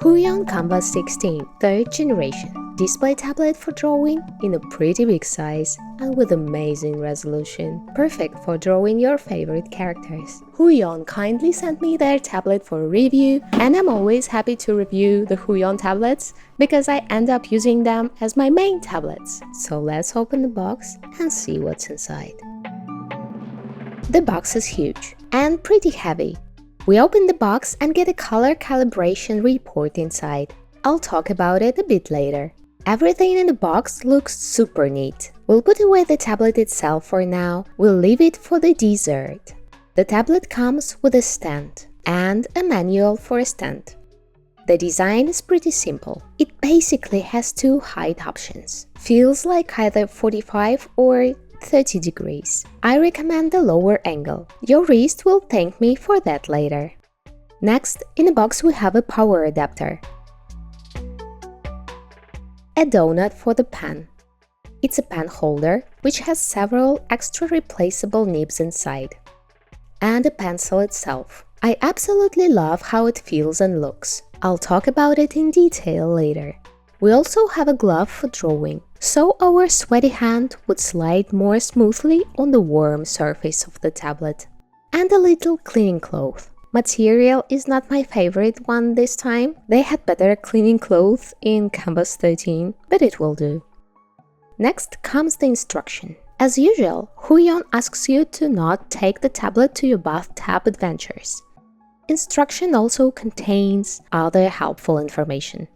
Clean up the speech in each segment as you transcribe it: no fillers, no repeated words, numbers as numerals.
HUION Kamvas 16 3rd generation display tablet for drawing in a pretty big size and with amazing resolution, perfect for drawing your favorite characters. HUION kindly sent me their tablet for a review, and I'm always happy to review the HUION tablets because I end up using them as my main tablets. So let's open the box and see what's inside. The box is huge and pretty heavy. We open the box and get a color calibration report inside. I'll talk about it a bit later. Everything in the box looks super neat. We'll put away the tablet itself for now. We'll leave it for the dessert. The tablet comes with a stand and a manual for a stand. The design is pretty simple. It basically has two height options. Feels like either 45 or 30 degrees. I recommend the lower angle. Your wrist will thank me for that later. Next, in the box we have a power adapter. A donut for the pen. It's a pen holder which has several extra replaceable nibs inside. And a pencil itself. I absolutely love how it feels and looks. I'll talk about it in detail later. We also have a glove for drawing, so our sweaty hand would slide more smoothly on the warm surface of the tablet. And a little cleaning cloth. Material is not my favorite one this time. They had better cleaning cloth in Kamvas 13, but it will do. Next comes the instruction. As usual, HUION asks you to not take the tablet to your bathtub adventures. Instruction also contains other helpful information.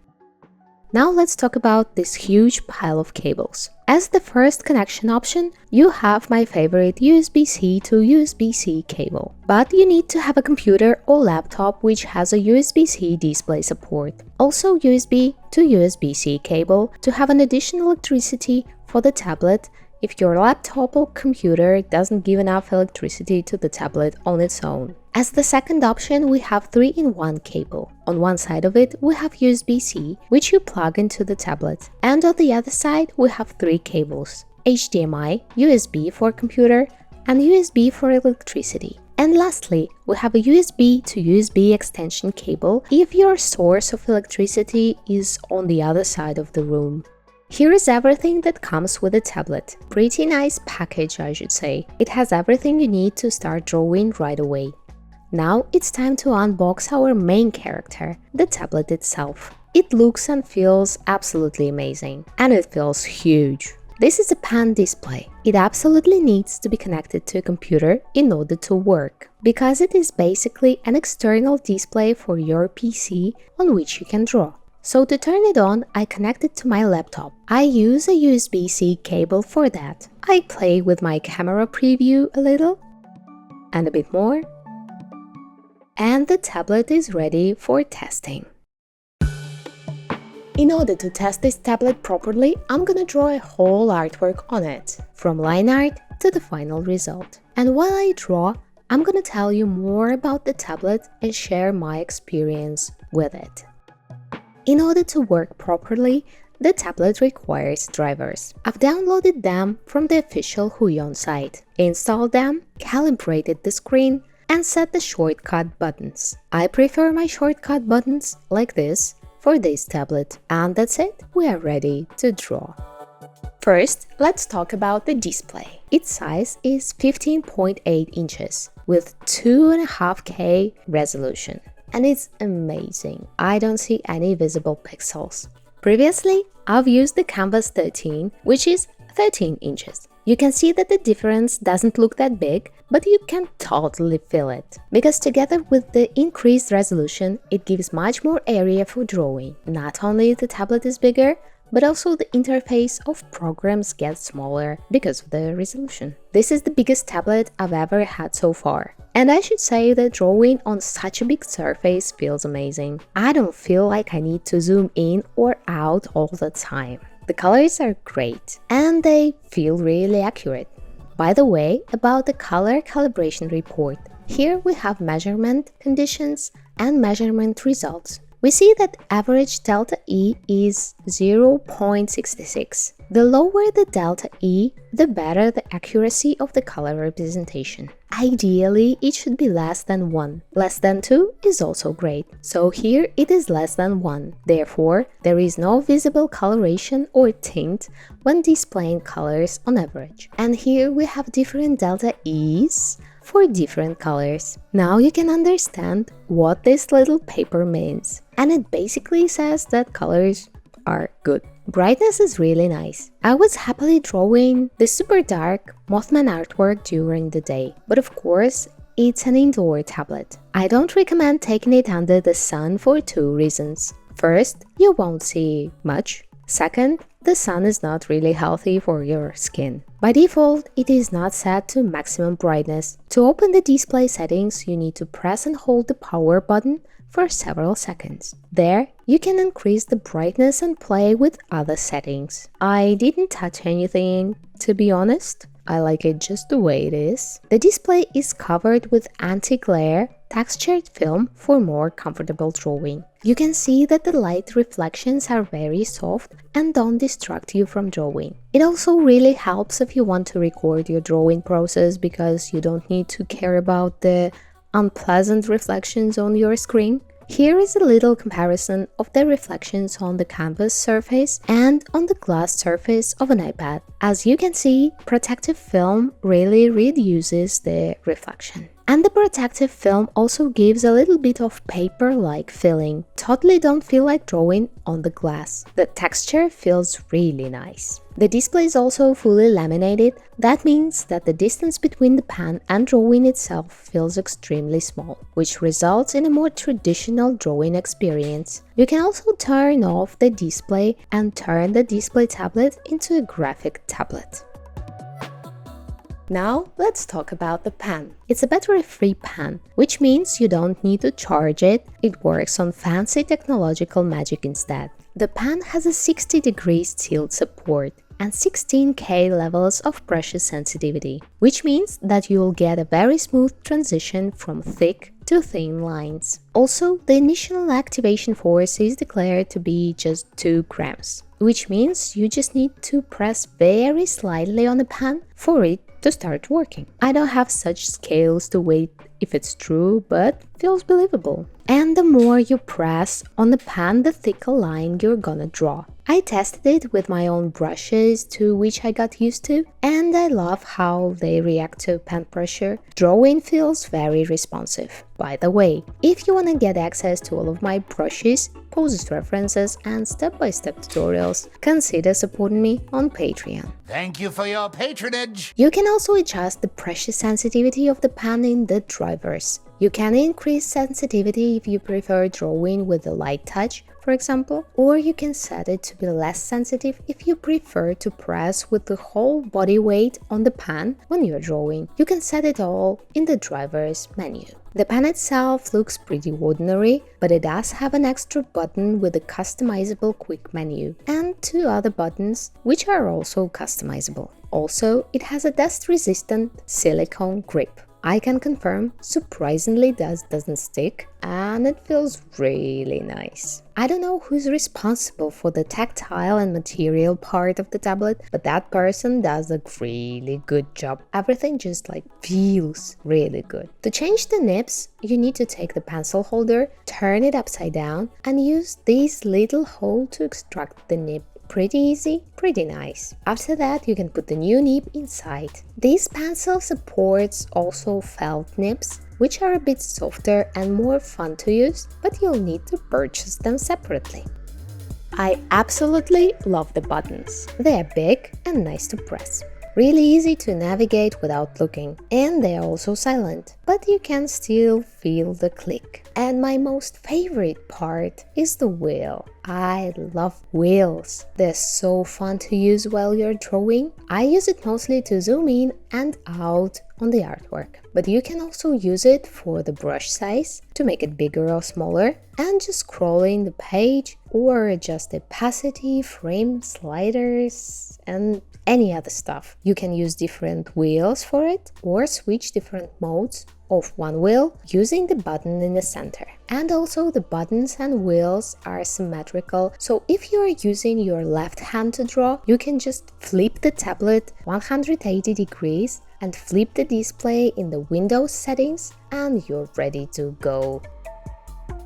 Now let's talk about this huge pile of cables. As the first connection option, you have my favorite USB-C to USB-C cable. But you need to have a computer or laptop which has a USB-C display support. Also USB to USB-C cable to have an additional electricity for the tablet if your laptop or computer doesn't give enough electricity to the tablet on its own. As the second option, we have 3-in-1 cable. On one side of it, we have USB-C, which you plug into the tablet. And on the other side, we have 3 cables: HDMI, USB for computer, and USB for electricity. And lastly, we have a USB to USB extension cable if your source of electricity is on the other side of the room. Here is everything that comes with the tablet. Pretty nice package, I should say. It has everything you need to start drawing right away. Now it's time to unbox our main character, the tablet itself. It looks and feels absolutely amazing, and it feels huge. This is a pen display. It absolutely needs to be connected to a computer in order to work, because it is basically an external display for your PC on which you can draw. So to turn it on, I connect it to my laptop. I use a USB-C cable for that. I play with my camera preview a little, and a bit more. And the tablet is ready for testing. In order to test this tablet properly, I'm gonna draw a whole artwork on it, from line art to the final result. And while I draw, I'm gonna tell you more about the tablet and share my experience with it. In order to work properly, the tablet requires drivers. I've downloaded them from the official HUION site, installed them, calibrated the screen, and set the shortcut buttons. I prefer my shortcut buttons like this for this tablet. And that's it, we are ready to draw. First, let's talk about the display. Its size is 15.8 inches with 2.5K resolution. And it's amazing. I don't see any visible pixels. Previously, I've used the Kamvas 13, which is 13 inches. You can see that the difference doesn't look that big, but you can totally feel it. Because together with the increased resolution, it gives much more area for drawing. Not only the tablet is bigger, but also the interface of programs gets smaller because of the resolution. This is the biggest tablet I've ever had so far. And I should say that drawing on such a big surface feels amazing. I don't feel like I need to zoom in or out all the time. The colors are great, and they feel really accurate. By the way, about the color calibration report, here we have measurement conditions and measurement results. We see that average delta E is 0.66. The lower the delta E, the better the accuracy of the color representation. Ideally, it should be less than 1. Less than 2 is also great. So here it is less than 1. Therefore, there is no visible coloration or tint when displaying colors on average. And here we have different delta E's for different colors. Now you can understand what this little paper means. And it basically says that colors are good. Brightness is really nice. I was happily drawing the super dark Mothman artwork during the day, but of course, it's an indoor tablet. I don't recommend taking it under the sun for 2 reasons. First, you won't see much. Second, the sun is not really healthy for your skin. By default, it is not set to maximum brightness. To open the display settings, you need to press and hold the power button for several seconds. There, you can increase the brightness and play with other settings. I didn't touch anything, to be honest. I like it just the way it is. The display is covered with anti-glare textured film for more comfortable drawing. You can see that the light reflections are very soft and don't distract you from drawing. It also really helps if you want to record your drawing process because you don't need to care about the unpleasant reflections on your screen. Here is a little comparison of the reflections on the canvas surface and on the glass surface of an iPad. As you can see, protective film really reduces the reflection. And the protective film also gives a little bit of paper-like feeling. Totally don't feel like drawing on the glass. The texture feels really nice. The display is also fully laminated. That means that the distance between the pen and drawing itself feels extremely small, which results in a more traditional drawing experience. You can also turn off the display and turn the display tablet into a graphic tablet. Now, let's talk about the pen. It's a battery-free pen, which means you don't need to charge it. It works on fancy technological magic instead. The pen has a 60 degrees tilt support and 16K levels of pressure sensitivity, which means that you'll get a very smooth transition from thick to thin lines. Also, the initial activation force is declared to be just 2 grams, which means you just need to press very slightly on the pen for it to start working. I don't have such scales to weigh if it's true, but feels believable. And the more you press on the pen, the thicker line you're gonna draw. I tested it with my own brushes, to which I got used to, and I love how they react to pen pressure. Drawing feels very responsive. By the way, if you wanna get access to all of my brushes, poses references, and step-by-step tutorials, consider supporting me on Patreon. Thank you for your patronage! You can also adjust the pressure sensitivity of the pen in the drivers. You can increase sensitivity if you prefer drawing with a light touch, for example, or you can set it to be less sensitive if you prefer to press with the whole body weight on the pen when you're drawing. You can set it all in the drivers menu. The pen itself looks pretty ordinary, but it does have an extra button with a customizable quick menu and 2 other buttons which are also customizable. Also, it has a dust-resistant silicone grip. I can confirm, surprisingly doesn't stick, and it feels really nice. I don't know who's responsible for the tactile and material part of the tablet, but that person does a really good job. Everything just feels really good. To change the nibs, you need to take the pencil holder, turn it upside down, and use this little hole to extract the nib. Pretty easy, pretty nice. After that, you can put the new nib inside. This pencil supports also felt nibs, which are a bit softer and more fun to use, but you'll need to purchase them separately. I absolutely love the buttons. They are big and nice to press. Really easy to navigate without looking, and they are also silent, but you can still feel the click. And my most favorite part is the wheel. I love wheels. They're so fun to use while you're drawing. I use it mostly to zoom in and out on the artwork, but you can also use it for the brush size to make it bigger or smaller, and just scrolling the page or adjust the opacity, frame sliders, and any other stuff. You can use different wheels for it or switch different modes of one wheel using the button in the center. And also the buttons and wheels are symmetrical, so if you are using your left hand to draw, you can just flip the tablet 180 degrees and flip the display in the Windows settings and you're ready to go.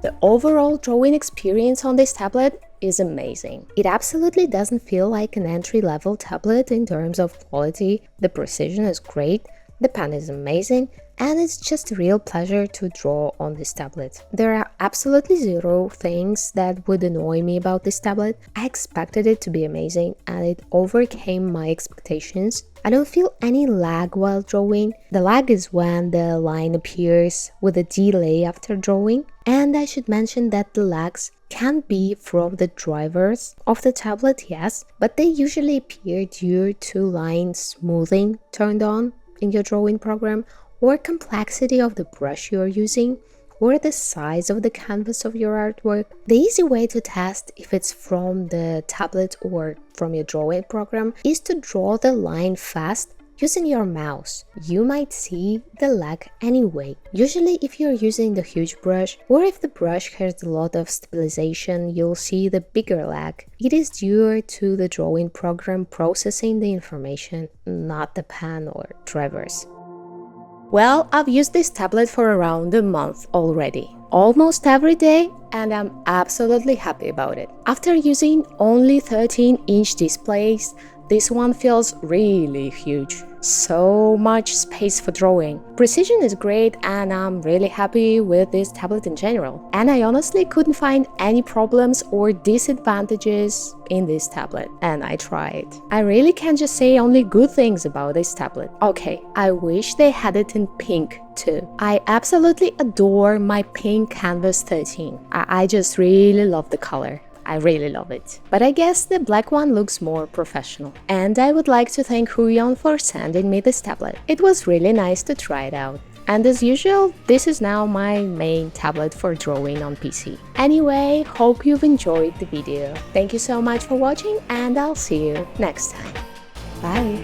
The overall drawing experience on this tablet is amazing. It absolutely doesn't feel like an entry-level tablet in terms of quality. The precision is great, the pen is amazing, and it's just a real pleasure to draw on this tablet. There are absolutely zero things that would annoy me about this tablet. I expected it to be amazing and it overcame my expectations. I don't feel any lag while drawing. The lag is when the line appears with a delay after drawing. And I should mention that the lags can be from the drivers of the tablet, yes, but they usually appear due to line smoothing turned on in your drawing program, or complexity of the brush you are using, or the size of the canvas of your artwork. The easy way to test if it's from the tablet or from your drawing program is to draw the line fast using your mouse. You might see the lag anyway. Usually if you're using the huge brush or if the brush has a lot of stabilization, you'll see the bigger lag. It is due to the drawing program processing the information, not the pen or drivers. Well, I've used this tablet for around a month already, almost every day, and I'm absolutely happy about it. After using only 13-inch displays, this one feels really huge. So much space for drawing. Precision is great and I'm really happy with this tablet in general. And I honestly couldn't find any problems or disadvantages in this tablet. And I tried. I really can just say only good things about this tablet. Okay, I wish they had it in pink too. I absolutely adore my pink Kamvas 13. I just really love the color. I really love it. But I guess the black one looks more professional. And I would like to thank HUION for sending me this tablet. It was really nice to try it out. And as usual, this is now my main tablet for drawing on PC. Anyway, hope you've enjoyed the video. Thank you so much for watching and I'll see you next time. Bye!